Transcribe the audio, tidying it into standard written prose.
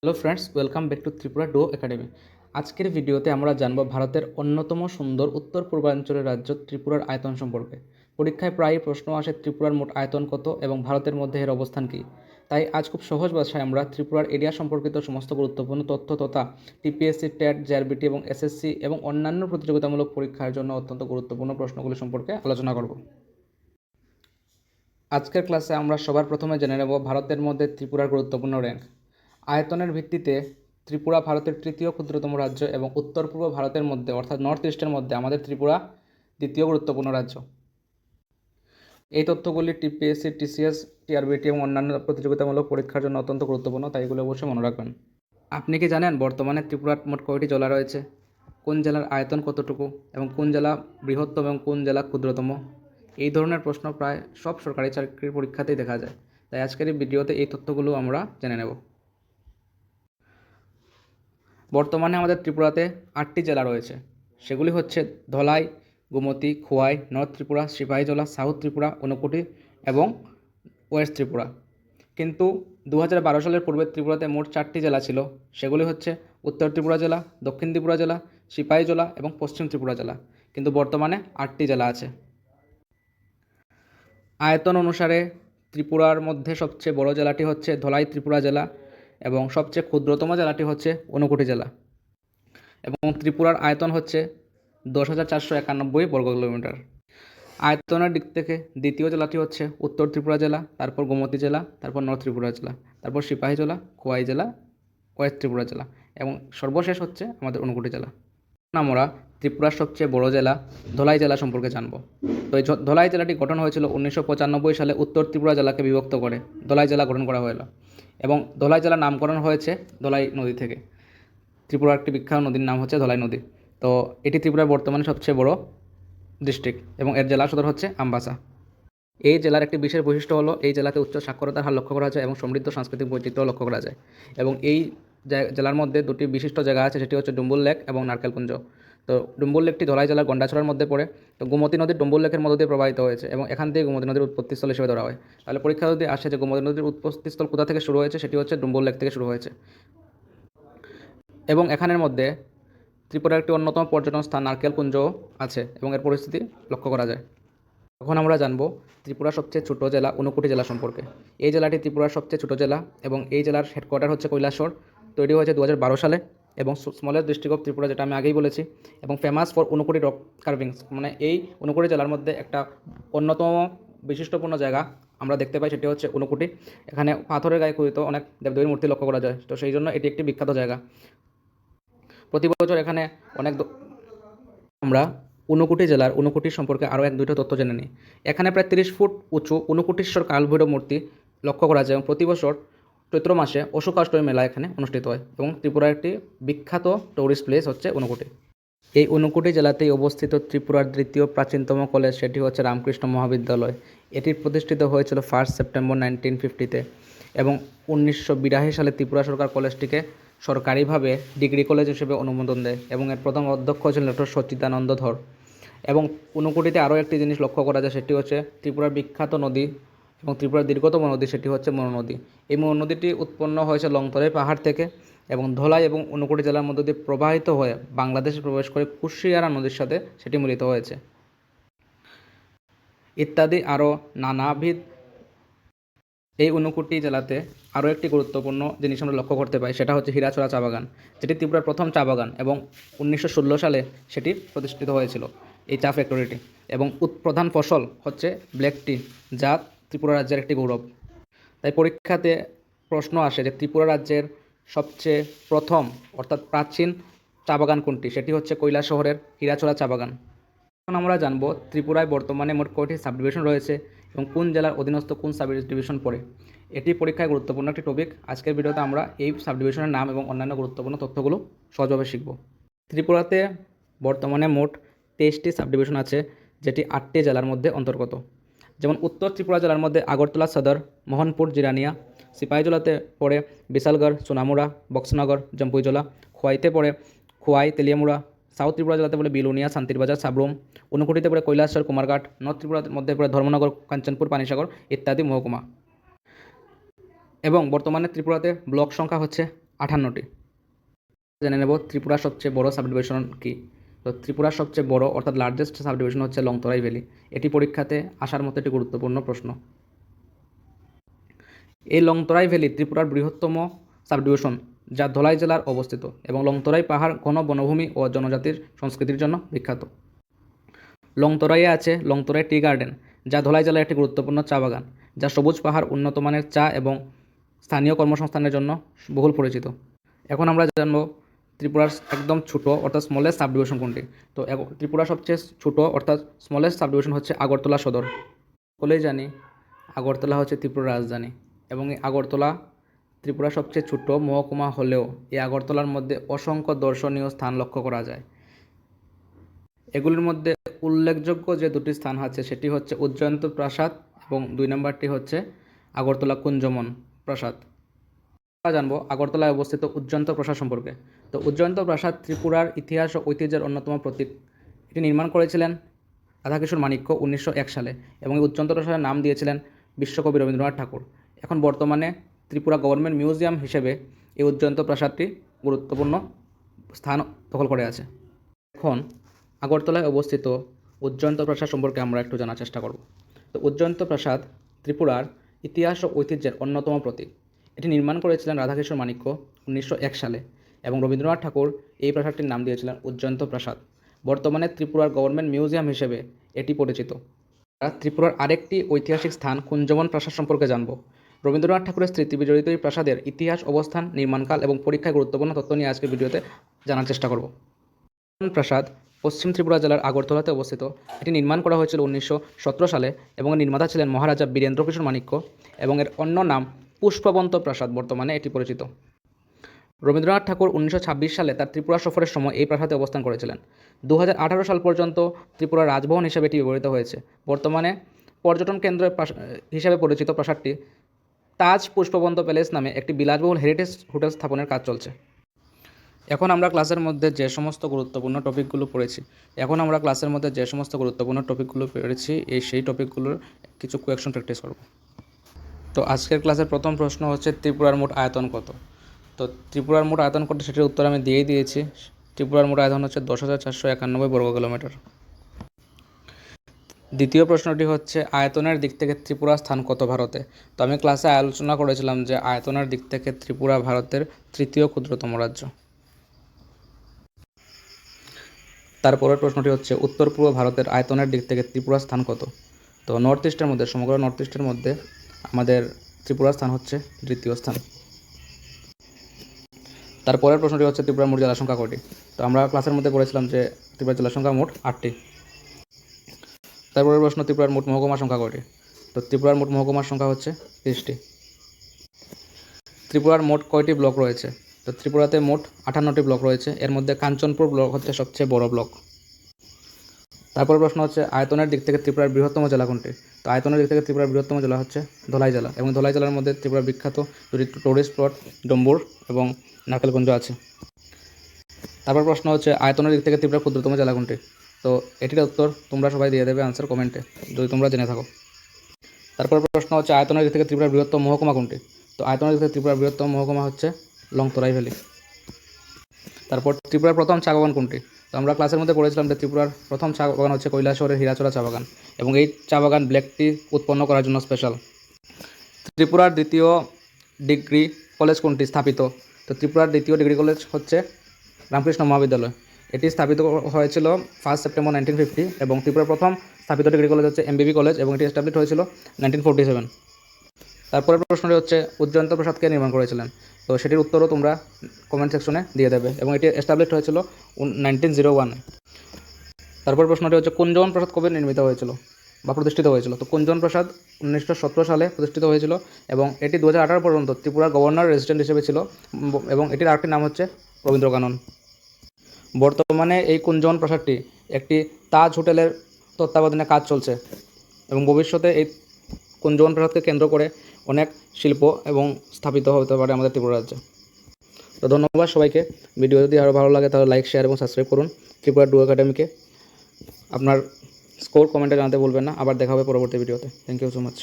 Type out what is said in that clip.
Hello friends, welcome back to Tripura ডো academy. আজকের ভিডিওতে আমরা জানব ভারতের অন্যতম সুন্দর উত্তর পূর্বাঞ্চলের রাজ্য ত্রিপুরার আয়তন সম্পর্কে। পরীক্ষায় প্রায়ই প্রশ্ন আসে ত্রিপুরার মোট আয়তন কত এবং ভারতের মধ্যে এর অবস্থান কী। তাই আজ খুব সহজ ভাষায় আমরা ত্রিপুরার এরিয়া সম্পর্কিত সমস্ত গুরুত্বপূর্ণ তথ্য তথা টিপিএসসি, টেট, জেআরবিটি এবং এসএসসি এবং অন্যান্য প্রতিযোগিতামূলক পরীক্ষার জন্য অত্যন্ত গুরুত্বপূর্ণ প্রশ্নগুলি সম্পর্কে আলোচনা করব। আজকের ক্লাসে আমরা সবার প্রথমে জেনে নেব ভারতের মধ্যে ত্রিপুরার গুরুত্বপূর্ণ র্যাঙ্ক। আয়তনের ভিত্তিতে ত্রিপুরা ভারতের তৃতীয় ক্ষুদ্রতম রাজ্য এবং উত্তর পূর্ব ভারতের মধ্যে অর্থাৎ নর্থ ইস্টের মধ্যে আমাদের ত্রিপুরা দ্বিতীয় গুরুত্বপূর্ণ রাজ্য। এই তথ্যগুলি টিপিএসসি, টিসিএস, টিআরবিটি এবং অন্যান্য প্রতিযোগিতামূলক পরীক্ষার জন্য অত্যন্ত গুরুত্বপূর্ণ, তাই এগুলো অবশ্যই মনে রাখবেন। আপনি কি জানেন বর্তমানে ত্রিপুরার মোট কয়টি জেলা রয়েছে, কোন জেলার আয়তন কতটুকু এবং কোন জেলা বৃহত্তম এবং কোন জেলা ক্ষুদ্রতম? এই ধরনের প্রশ্ন প্রায় সব সরকারি চাকরির পরীক্ষাতেই দেখা যায়, তাই আজকের এই ভিডিওতে এই তথ্যগুলো আমরা জেনে নেব। বর্তমানে আমাদের ত্রিপুরাতে 8টি জেলা রয়েছে, সেগুলি হচ্ছে ধলাই, গোমতী, খোয়াই, নর্থ ত্রিপুরা, সিপাহীজলা, সাউথ ত্রিপুরা, ঊনকোটি এবং ওয়েস্ট ত্রিপুরা। কিন্তু 2012 সালের পূর্বে ত্রিপুরাতে মোট 4টি জেলা ছিল, সেগুলি হচ্ছে উত্তর ত্রিপুরা জেলা, দক্ষিণ ত্রিপুরা জেলা, সিপাহীজলা এবং পশ্চিম ত্রিপুরা জেলা। কিন্তু বর্তমানে 8টি জেলা আছে। আয়তন অনুসারে ত্রিপুরার মধ্যে সবচেয়ে বড় জেলাটি হচ্ছে ধলাই ত্রিপুরা জেলা এবং সবচেয়ে ক্ষুদ্রতম জেলাটি হচ্ছে ঊনকোটি জেলা। এবং ত্রিপুরার আয়তন হচ্ছে 10,491 বর্গ কিলোমিটার। আয়তনের দিক থেকে দ্বিতীয় জেলাটি হচ্ছে উত্তর ত্রিপুরা জেলা, তারপর গোমতী জেলা, তারপর নর্থ ত্রিপুরা জেলা, তারপর সিপাহীজলা, খোয়াই জেলা, ওয়েস্ট ত্রিপুরা জেলা এবং সর্বশেষ হচ্ছে আমাদের ঊনকোটি জেলা। আমরা ত্রিপুরার সবচেয়ে বড় জেলা ধলাই জেলা সম্পর্কে জানব। তো এই ধলাই জেলাটি গঠন হয়েছিল 1995 সালে উত্তর ত্রিপুরা জেলাকে বিভক্ত করে ধলাই জেলা গঠন করা হলো এবং ধলাই জেলার নামকরণ হয়েছে ধলাই নদী থেকে। ত্রিপুরার একটি বিখ্যাত নদীর নাম হচ্ছে ধলাই নদী। তো এটি ত্রিপুরার বর্তমানে সবচেয়ে বড় ডিস্ট্রিক্ট এবং এর জেলা সদর হচ্ছে আমবাসা। এই জেলার একটি বিশেষ বৈশিষ্ট্য হলো এই জেলাতে উচ্চ সাক্ষরতার হার লক্ষ্য করা যায় এবং সমৃদ্ধ সাংস্কৃতিক বৈচিত্র্য লক্ষ্য করা যায়। এবং এই জেলার মধ্যে দুটি বিশিষ্ট জায়গা আছে, সেটি হচ্ছে ডুম্বুর লেক এবং নারকেলকুঞ্জ। তো ডুম্বুর লেকটি ধলাই জেলার গন্ডাছড়ার মধ্যে পড়ে। তো গোমতী নদী ডুম্বুর লেকের মধ্য দিয়ে প্রবাহিত হয়েছে এবং এখান থেকে গোমতী নদীর উৎপত্তিস্থল হিসেবে ধরা হয়। তাহলে পরীক্ষা যদি আসে যে গোমতী নদীর উৎপত্তিস্থল কোথা থেকে শুরু হয়েছে, সেটি হচ্ছে ডুম্বুর লেক থেকে শুরু হয়েছে। এবং এখানের মধ্যে ত্রিপুরার একটি অন্যতম পর্যটন স্থান নারকেলকুঞ্জ আছে এবং এর পরিস্থিতি লক্ষ্য করা যায়। এখন আমরা জানব ত্রিপুরার সবচেয়ে ছোটো জেলা ঊনকোটি জেলা সম্পর্কে। এই জেলাটি ত্রিপুরার সবচেয়ে ছোটো জেলা এবং এই জেলার হেডকোয়ার্টার হচ্ছে কৈলাসহর। তৈরি হয়েছে 2012 সালে এবং স্মলেস্ট ডিস্ট্রিক্ট অফ ত্রিপুরা, যেটা আমি আগেই বলেছি, এবং ফেমাস ফর ঊনকোটি রক কার্ভিংস। মানে এই ঊনকোটি জেলার মধ্যে একটা অন্যতম বিশিষ্টপূর্ণ জায়গা আমরা দেখতে পাই, সেটি হচ্ছে ঊনকোটি। এখানে পাথরের গায়ে খোদিত অনেক দেবদেবীর মূর্তি লক্ষ্য করা যায়, তো সেই জন্য এটি একটি বিখ্যাত জায়গা। প্রতি বছর এখানে অনেক আমরা ঊনকোটি জেলার ঊনকোটি সম্পর্কে আরও এক দুইটা তথ্য জেনে নিই। এখানে প্রায় 30 ফুট উঁচু ঊনকোটিশ্বর কালভৈরব মূর্তি লক্ষ্য করা যায় এবং প্রতি বছর চৈত্র মাসে অশোকাষ্টমী মেলা এখানে অনুষ্ঠিত হয় এবং ত্রিপুরার একটি বিখ্যাত টুরিস্ট প্লেস হচ্ছে ঊনকোটি। এই ঊনকোটি জেলাতেই অবস্থিত ত্রিপুরার দ্বিতীয় প্রাচীনতম কলেজ, সেটি হচ্ছে রামকৃষ্ণ মহাবিদ্যালয়। এটি প্রতিষ্ঠিত হয়েছিল 1 সেপ্টেম্বর 1950-তে এবং 1982 সালে ত্রিপুরা সরকার কলেজটিকে সরকারিভাবে ডিগ্রি কলেজ হিসেবে অনুমোদন দেয় এবং এর প্রথম অধ্যক্ষ ছিলেন ডক্টর সচ্চিদানন্দ ধর। এবং ঊনকোটিতে আরও একটি জিনিস লক্ষ্য করা যায়, সেটি হচ্ছে ত্রিপুরার বিখ্যাত নদী এবং ত্রিপুরার দীর্ঘতম নদী, সেটি হচ্ছে মনু নদী। এই মনু নদীটি উৎপন্ন হয়েছে লংতরাই পাহাড় থেকে এবং ধলাই এবং ঊনকোটি জেলার মধ্য দিয়ে প্রবাহিত হয়ে বাংলাদেশে প্রবেশ করে কুশিয়ারা নদীর সাথে সেটি মিলিত হয়েছে। ইত্যাদি আরও নানাবিধ। এই ঊনকোটি জেলাতে আরও একটি গুরুত্বপূর্ণ জিনিস আমরা লক্ষ্য করতে পাই, সেটা হচ্ছে হীরাছড়া চা বাগান, যেটি ত্রিপুরার প্রথম চা বাগান এবং 1916 সালে সেটি প্রতিষ্ঠিত হয়েছিল এই চা ফ্যাক্টরিটি। এবং প্রধান ফসল হচ্ছে ব্ল্যাক টি, যা ত্রিপুরা রাজ্যের একটি গৌরব। তাই পরীক্ষাতে প্রশ্ন আসে যে ত্রিপুরা রাজ্যের সবচেয়ে প্রথম অর্থাৎ প্রাচীন চা বাগান কোনটি, সেটি হচ্ছে কৈলাসহরের হীরাছড়া চা বাগান। এখন আমরা জানব ত্রিপুরায় বর্তমানে মোট কয়টি সাব ডিভিশন রয়েছে এবং কোন জেলার অধীনস্থ কোন সাব ডিভিশন পড়ে। এটি পরীক্ষায় গুরুত্বপূর্ণ একটি টপিক। আজকের ভিডিওতে আমরা এই সাব ডিভিশনের নাম এবং অন্যান্য গুরুত্বপূর্ণ তথ্যগুলো সহজভাবে শিখব। ত্রিপুরাতে বর্তমানে মোট 23টি সাব ডিভিশন আছে, যেটি 8টি জেলার মধ্যে অন্তর্গত। যেমন উত্তর ত্রিপুরা জেলার মধ্যে আগরতলা সদর, মোহনপুর, জিরানিয়া। সিপাহীজলাতে পড়ে বিশালগড়, সোনামুড়া, বক্সনগর, জম্পুইজলা। খোয়াইতে পড়ে খোয়াই, তেলিয়ামুড়া। সাউথ ত্রিপুরা জেলাতে পড়ে বিলুনিয়া, শান্তিরবাজার, সাবরুম। ঊনকোটিতে পড়ে কৈলাসহর, কুমারঘাট। নর্থ ত্রিপুরার মধ্যে পড়ে ধর্মনগর, কাঞ্চনপুর, পানিসাগর ইত্যাদি মহকুমা। এবং বর্তমানে ত্রিপুরাতে ব্লক সংখ্যা হচ্ছে 58টি। জেনে নেব ত্রিপুরার সবচেয়ে বড় সাবডিভিশন কী। তো ত্রিপুরার সবচেয়ে বড় অর্থাৎ লার্জেস্ট সাবডিভিশন হচ্ছে লংতরাই ভ্যালি। এটি পরীক্ষাতে আসার মতো একটি গুরুত্বপূর্ণ প্রশ্ন। এই লংতরাই ভ্যালি ত্রিপুরার বৃহত্তম সাবডিভিশন, যা ধলাই জেলার অবস্থিত এবং লংতরাই পাহাড় ঘন বনভূমি ও জনজাতির সংস্কৃতির জন্য বিখ্যাত। লংতরাইয়ে আছে লংতরাই টি গার্ডেন, যা ধলাই জেলার একটি গুরুত্বপূর্ণ চা বাগান, যা সবুজ পাহাড়, উন্নত মানের চা এবং স্থানীয় কর্মসংস্থানের জন্য বহুল পরিচিত। এখন আমরা জানব ত্রিপুরার একদম ছোট অর্থাৎ স্মলেস্ট সাবডিভিশন কোনটি। তো ত্রিপুরার সবচেয়ে ছোট অর্থাৎ স্মলেস্ট সাবডিভিশন হচ্ছে আগরতলা সদর। সকলেই জানি আগরতলা হচ্ছে ত্রিপুরার রাজধানী এবং এই আগরতলা ত্রিপুরার সবচেয়ে ছোট মহকুমা হলেও এই আগরতলার মধ্যে অসংখ্য দর্শনীয় স্থান লক্ষ্য করা যায়। এগুলির মধ্যে উল্লেখযোগ্য যে দুটি স্থান আছে সেটি হচ্ছে উজ্জয়ন্ত প্রাসাদ এবং 2 নম্বরটি হচ্ছে আগরতলা কুঞ্জমন প্রাসাদ। আমরা জানবো আগরতলায় অবস্থিত উজ্জয়ন্ত প্রাসাদ সম্পর্কে। তো উজ্জয়ন্ত প্রাসাদ ত্রিপুরার ইতিহাস ও ঐতিহ্যের অন্যতম প্রতীক। এটি নির্মাণ করেছিলেন রাধাকিশোর মাণিক্য 1901 সালে এবং এই উজ্জয়ন্ত প্রাসাদের নাম দিয়েছিলেন বিশ্বকবি রবীন্দ্রনাথ ঠাকুর। এখন বর্তমানে ত্রিপুরা গভর্নমেন্ট মিউজিয়াম হিসেবে এই উজ্জয়ন্ত প্রাসাদটি গুরুত্বপূর্ণ স্থান দখল করে আছে। এখন আগরতলায় অবস্থিত উজ্জয়ন্ত প্রাসাদ সম্পর্কে আমরা একটু জানার চেষ্টা করব। তো উজ্জয়ন্ত প্রাসাদ ত্রিপুরার ইতিহাস ও ঐতিহ্যের অন্যতম প্রতীক। এটি নির্মাণ করেছিলেন রাধাকিশোর মাণিক্য 1901 সালে এবং রবীন্দ্রনাথ ঠাকুর এই প্রাসাদটির নাম দিয়েছিলেন উজ্জয়ন্ত প্রাসাদ। বর্তমানে ত্রিপুরার গভর্নমেন্ট মিউজিয়াম হিসেবে এটি পরিচিত। ত্রিপুরার আরেকটি ঐতিহাসিক স্থান কুঞ্জবন প্রাসাদ সম্পর্কে জানব। রবীন্দ্রনাথ ঠাকুরের স্মৃতি বিজড়িত এই প্রাসাদের ইতিহাস, অবস্থান, নির্মাণকাল এবং পরীক্ষায় গুরুত্বপূর্ণ তথ্য নিয়ে আজকের ভিডিওতে জানার চেষ্টা করব। প্রাসাদ পশ্চিম ত্রিপুরা জেলার আগরতলাতে অবস্থিত। এটি নির্মাণ করা হয়েছিল 1917 সালে এবং নির্মাতা ছিলেন মহারাজা বীরেন্দ্র কিশোর মাণিক্য এবং এর অন্য নাম পুষ্পবন্ত প্রাসাদ, বর্তমানে এটি পরিচিত। রবীন্দ্রনাথ ঠাকুর 1926 সালে তার ত্রিপুরা সফরের সময় এই প্রাসাদে অবস্থান করেছিলেন। 2018 সাল পর্যন্ত ত্রিপুরা রাজভবন হিসেবে এটি ব্যবহৃত হয়েছে। বর্তমানে পর্যটন কেন্দ্র হিসেবে পরিচিত প্রাসাদটি তাজ পুষ্পবন্ত প্যালেস নামে একটি বিলাসবহুল হেরিটেজ হোটেল স্থাপনের কাজ চলছে। এখন আমরা ক্লাসের মধ্যে যে সমস্ত গুরুত্বপূর্ণ টপিকগুলো পড়েছি সেই টপিকগুলোর কিছু কোয়েকশন প্র্যাকটিস করব। তো আজকের ক্লাসের প্রথম প্রশ্ন হচ্ছে ত্রিপুরার মোট আয়তন কত। তো ত্রিপুরার মোট আয়তন কত সেটির উত্তর আমি দিয়েই দিয়েছি। ত্রিপুরার মোট আয়তন হচ্ছে 10,491 বর্গ কিলোমিটার। দ্বিতীয় প্রশ্নটি হচ্ছে আয়তনের দিক থেকে ত্রিপুরার স্থান কত ভারতে। তো আমি ক্লাসে আলোচনা করেছিলাম যে আয়তনের দিক থেকে ত্রিপুরা ভারতের তৃতীয় ক্ষুদ্রতম রাজ্য। তারপরের প্রশ্নটি হচ্ছে উত্তর পূর্ব ভারতের আয়তনের দিক থেকে ত্রিপুরার স্থান কত। তো সমগ্র নর্থ ইস্টের মধ্যে আমাদের ত্রিপুরার স্থান হচ্ছে দ্বিতীয় স্থান। তারপরের প্রশ্নটি হচ্ছে ত্রিপুরার মোট জেলা সংখ্যা কয়টি। তো আমরা ক্লাসের মধ্যে পড়েছিলাম যে ত্রিপুরার জেলা সংখ্যা মোট 8টি। তারপরের প্রশ্ন ত্রিপুরার মোট মহকুমার সংখ্যা কয়টি। তো ত্রিপুরার মোট মহকুমার সংখ্যা হচ্ছে 30টি। ত্রিপুরার মোট কয়টি ব্লক রয়েছে। তো ত্রিপুরাতে মোট 58টি ব্লক রয়েছে। এর মধ্যে কাঞ্চনপুর ব্লক হচ্ছে সবচেয়ে বড় ব্লক। তারপরের প্রশ্ন হচ্ছে আয়তনের দিক থেকে ত্রিপুরার বৃহত্তম জেলা কোনটি। তো আয়তনের দিক থেকে ত্রিপুরার বৃহত্তম জেলা হচ্ছে ধলাই জেলা এবং ধলাই জেলার মধ্যে ত্রিপুরার বিখ্যাত দুটি টুরিস্ট স্পট ডম্বুর এবং নারকেলকুঞ্জ আছে। তারপর প্রশ্ন হচ্ছে আয়তনের দিক থেকে ত্রিপুরার ক্ষুদ্রতম জেলা কোনটি। তো এটির উত্তর তোমরা সবাই দিয়ে দেবে আনসার কমেন্টে যদি তোমরা জেনে থাকো। তারপর প্রশ্ন হচ্ছে আয়তনের দিক থেকে ত্রিপুরার বৃহত্তম মহকুমা কোনটি। তো আয়তনের দিক থেকে ত্রিপুরার বৃহত্তম মহকুমা হচ্ছে লংতরাই ভ্যালি। তারপর ত্রিপুরার প্রথম চা বাগান কোনটি। তো আমরা ক্লাসের মধ্যে পড়েছিলাম যে ত্রিপুরার প্রথম চা বাগান হচ্ছে কৈলাসহরের হীরাচড়া চা বাগান এবং এই চা বাগান ব্ল্যাক টি উৎপন্ন করার জন্য স্পেশাল। ত্রিপুরার দ্বিতীয় ডিগ্রি কলেজ কোনটি স্থাপিত। তো ত্রিপুরার দ্বিতীয় ডিগ্রি কলেজ হচ্ছে রামকৃষ্ণ মহাবিদ্যালয়। এটি স্থাপিত হয়েছিল 1 সেপ্টেম্বর 1950 এবং ত্রিপুরার প্রথম স্থাপিত ডিগ্রি কলেজ হচ্ছে এমবিবি কলেজ এবং এটি এস্টাবলিশ হয়েছিল 1947। তারপরের প্রশ্নটি হচ্ছে উজ্জয়ন্ত প্রাসাদ কে নির্মাণ করেছিলেন। তো সেটির উত্তরও তোমরা কমেন্ট সেকশনে দিয়ে দেবে এবং এটি এস্টাবলিশ হয়েছিল 1901। তারপর প্রশ্নটি হচ্ছে কুঞ্জবন প্রাসাদ কবে নির্মিত হয়েছিল বা প্রতিষ্ঠিত হয়েছিল। তো কুঞ্জবন প্রাসাদ 1917 সালে প্রতিষ্ঠিত হয়েছিল এবং এটি 2018 পর্যন্ত ত্রিপুরার গভর্নর রেসিডেন্ট হিসেবে ছিল এবং এটির আরেকটি নাম হচ্ছে রবীন্দ্র কানন। বর্তমানে এই কুঞ্জবন প্রাসাদটি একটি তাজ হোটেলের তত্ত্বাবধানে কাজ চলছে এবং ভবিষ্যতে এই কুঞ্জবন প্রাসাদকে কেন্দ্র করে অনেক শিল্প এবং স্থাপিত হতে পারে আমাদের ত্রিপুরা রাজ্যে। তো ধন্যবাদ সবাইকে। ভিডিও যদি আরও ভালো লাগে তাহলে লাইক, শেয়ার এবং সাবস্ক্রাইব করুন ত্রিপুরা ডু একাডেমিকে। আপনার স্কোর কমেন্টে জানাতে ভুলবেন না। আবার দেখা হবে পরবর্তী ভিডিওতে। Thank you so much.